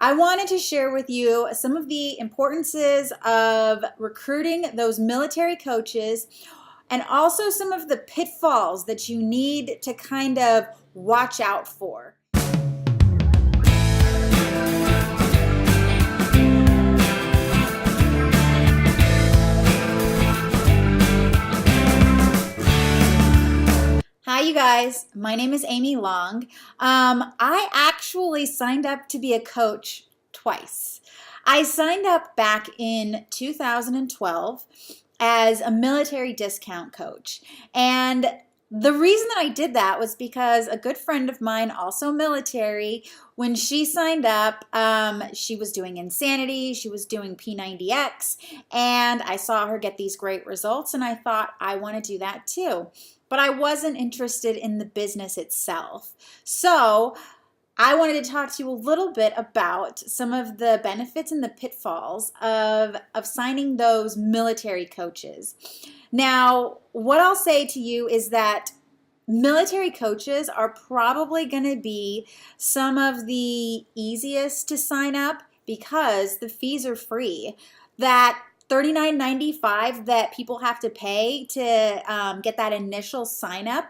I wanted to share with you some of the importances of recruiting those military coaches and also some of the pitfalls that you need to kind of watch out for. Hi, you guys. My name is Amy Long. I actually signed up to be a coach twice. I signed up back in 2012 as a military discount coach. And the reason that I did that was because a good friend of mine, also military, when she signed up, she was doing Insanity, she was doing P90X, and I saw her get these great results, and I thought, I want to do that too. But I wasn't interested in the business itself. So I wanted to talk to you a little bit about some of the benefits and the pitfalls of signing those military coaches. Now, what I'll say to you is that military coaches are probably going to be some of the easiest to sign up because the fees are free. That $39.95 that people have to pay to get that initial sign up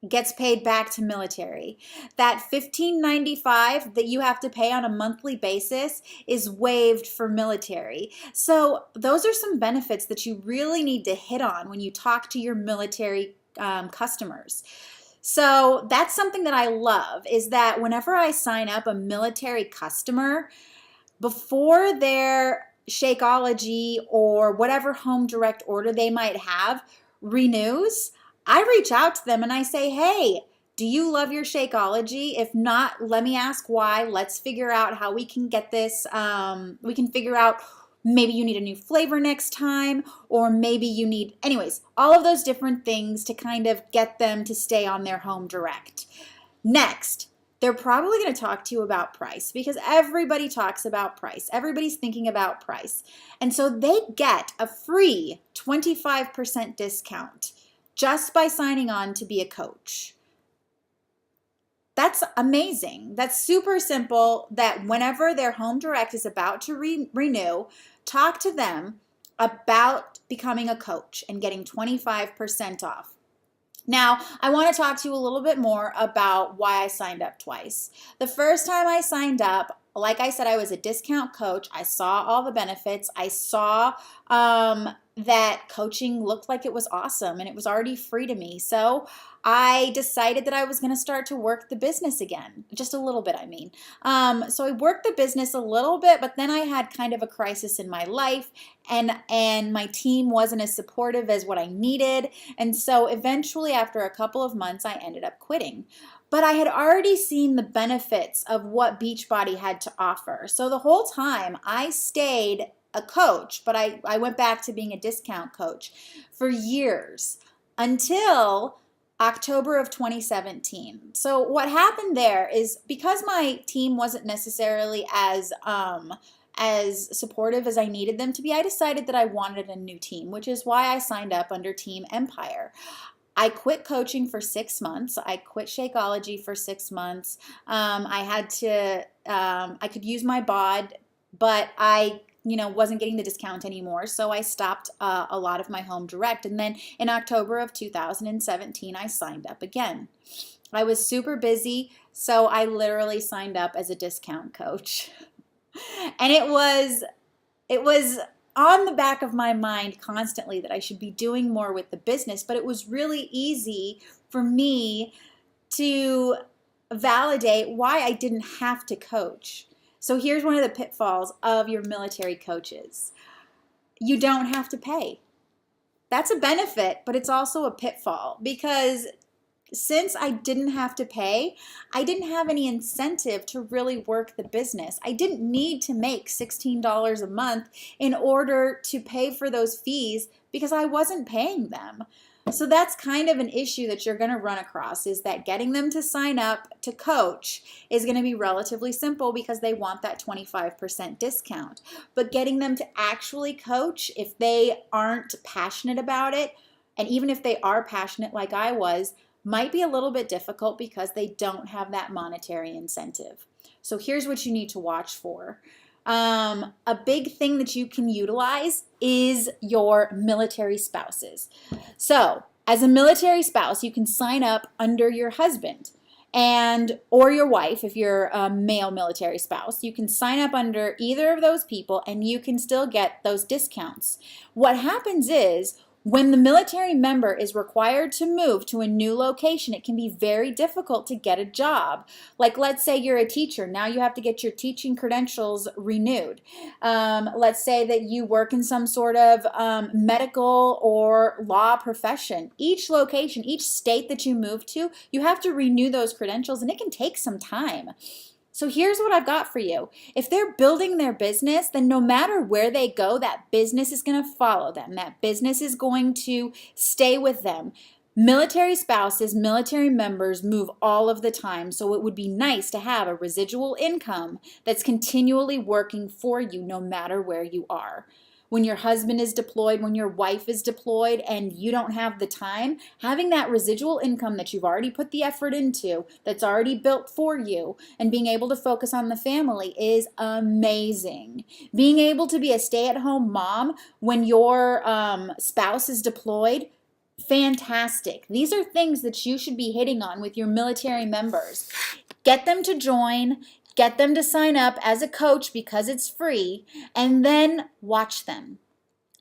gets paid back to military. That $15.95 that you have to pay on a monthly basis is waived for military. So those are some benefits that you really need to hit on when you talk to your military customers. So that's something that I love, is that whenever I sign up a military customer, before their Shakeology or whatever home direct order they might have renews, I reach out to them and I say, hey, do you love your Shakeology? If not, let me ask why. Let's figure out how we can get this. We can figure out maybe you need a new flavor next time, or maybe you need, anyways, all of those different things to kind of get them to stay on their home direct. Next, they're probably going to talk to you about price because everybody talks about price. Everybody's thinking about price. And so they get a free 25% discount just by signing on to be a coach. That's amazing. That's super simple, that whenever their home direct is about to renew, talk to them about becoming a coach and getting 25% off. Now, I want to talk to you a little bit more about why I signed up twice. The first time I signed up, like I said, I was a discount coach. I saw all the benefits. I saw that coaching looked like it was awesome and it was already free to me. So I decided that I was going to start to work the business again, just a little bit, I mean. So I worked the business a little bit, but then I had kind of a crisis in my life, and my team wasn't as supportive as what I needed. And so eventually, after a couple of months, I ended up quitting. But I had already seen the benefits of what Beachbody had to offer. So the whole time I stayed a coach, but I went back to being a discount coach for years until October of 2017. So what happened there is, because my team wasn't necessarily as supportive as I needed them to be, I decided that I wanted a new team, which is why I signed up under Team Empire. I quit coaching for 6 months. I quit Shakeology for 6 months. I could use my bod, but I wasn't getting the discount anymore. So I stopped a lot of my home direct. And then in October of 2017, I signed up again. I was super busy, so I literally signed up as a discount coach. And it was on the back of my mind constantly that I should be doing more with the business, but it was really easy for me to validate why I didn't have to coach. So here's one of the pitfalls of your military coaches. You don't have to pay. That's a benefit, but it's also a pitfall, because since I didn't have to pay, I didn't have any incentive to really work the business. I didn't need to make $16 a month in order to pay for those fees because I wasn't paying them. So that's kind of an issue that you're going to run across, is that getting them to sign up to coach is going to be relatively simple because they want that 25% discount. But getting them to actually coach, if they aren't passionate about it, and even if they are passionate like I was, might be a little bit difficult because they don't have that monetary incentive. So here's what you need to watch for. A big thing that you can utilize is your military spouses. So as a military spouse, you can sign up under your husband or your wife. If you're a male military spouse, you can sign up under either of those people and you can still get those discounts. What happens is, when the military member is required to move to a new location, it can be very difficult to get a job. Like, let's say you're a teacher. Now you have to get your teaching credentials renewed. Let's say that you work in some sort of medical or law profession. Each location, each state that you move to, you have to renew those credentials, and it can take some time. So here's what I've got for you. If they're building their business, then no matter where they go, that business is going to follow them. That business is going to stay with them. Military spouses, military members move all of the time, so it would be nice to have a residual income that's continually working for you no matter where you are. When your husband is deployed, when your wife is deployed, and you don't have the time, having that residual income that you've already put the effort into, that's already built for you, and being able to focus on the family is amazing. Being able to be a stay-at-home mom when your spouse is deployed, fantastic. These are things that you should be hitting on with your military members. Get them to join. Get them to sign up as a coach because it's free, and then watch them.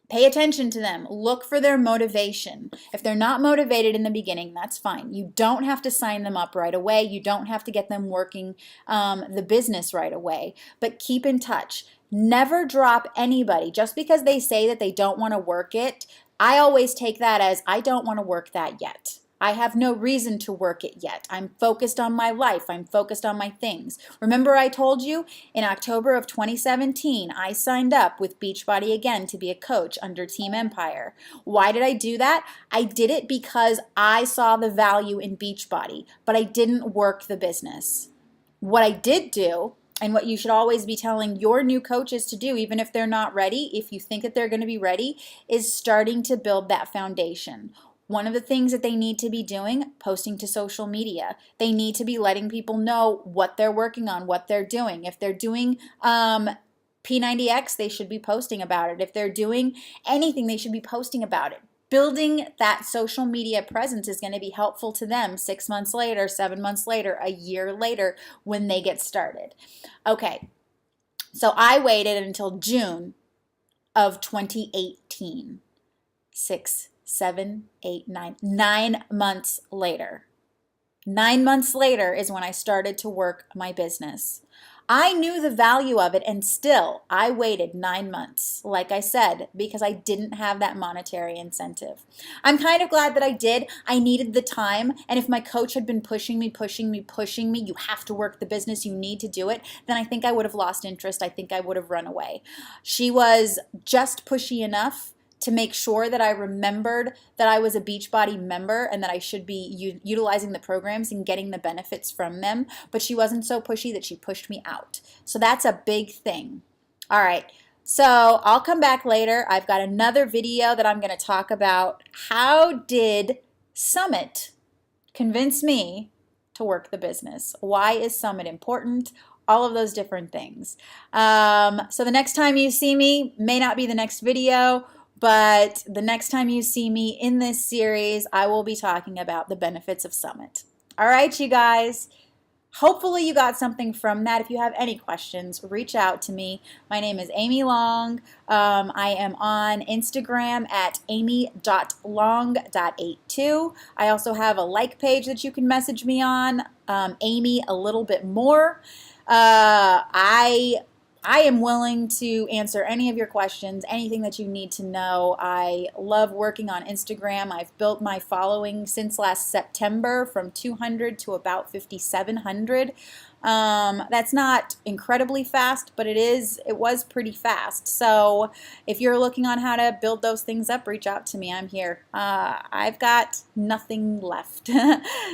Pay attention to them. Look for their motivation. If they're not motivated in the beginning, that's fine. You don't have to sign them up right away. You don't have to get them working the business right away, but keep in touch. Never drop anybody just because they say that they don't want to work it. I always take that as, I don't want to work that yet. I have no reason to work it yet. I'm focused on my life. I'm focused on my things. Remember I told you in October of 2017, I signed up with Beachbody again to be a coach under Team Empire. Why did I do that? I did it because I saw the value in Beachbody, but I didn't work the business. What I did do, and what you should always be telling your new coaches to do, even if they're not ready, if you think that they're going to be ready, is starting to build that foundation. One of the things that they need to be doing, posting to social media. They need to be letting people know what they're working on, what they're doing. If they're doing P90X, they should be posting about it. If they're doing anything, they should be posting about it. Building that social media presence is going to be helpful to them 6 months later, 7 months later, a year later when they get started. Okay, so I waited until June of 2018. 9 months later. 9 months later is when I started to work my business. I knew the value of it, and still I waited 9 months, like I said, because I didn't have that monetary incentive. I'm kind of glad that I did. I needed the time, and if my coach had been pushing me, you have to work the business, you need to do it, then I think I would have lost interest. I think I would have run away. She was just pushy enough to make sure that I remembered that I was a Beachbody member and that I should be utilizing the programs and getting the benefits from them. But she wasn't so pushy that she pushed me out. So that's a big thing. All right. So I'll come back later. I've got another video that I'm going to talk about how did Summit convince me to work the business? Why is Summit important? All of those different things. So the next time you see me, may not be the next video, but the next time you see me in this series, I will be talking about the benefits of Summit. All right, you guys. Hopefully you got something from that. If you have any questions, reach out to me. My name is Amy Long. I am on Instagram at amy.long.82. I also have a like page that you can message me on, Amy a little bit more. I am willing to answer any of your questions, anything that you need to know. I love working on Instagram. I've built my following since last September from 200 to about 5,700. That's not incredibly fast, but it was pretty fast. So if you're looking on how to build those things up, reach out to me. I'm here. I've got nothing left.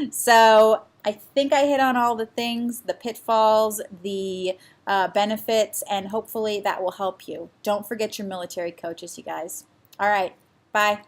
So I think I hit on all the things, the pitfalls, the benefits, and hopefully that will help you. Don't forget your military coaches, you guys. All right, bye.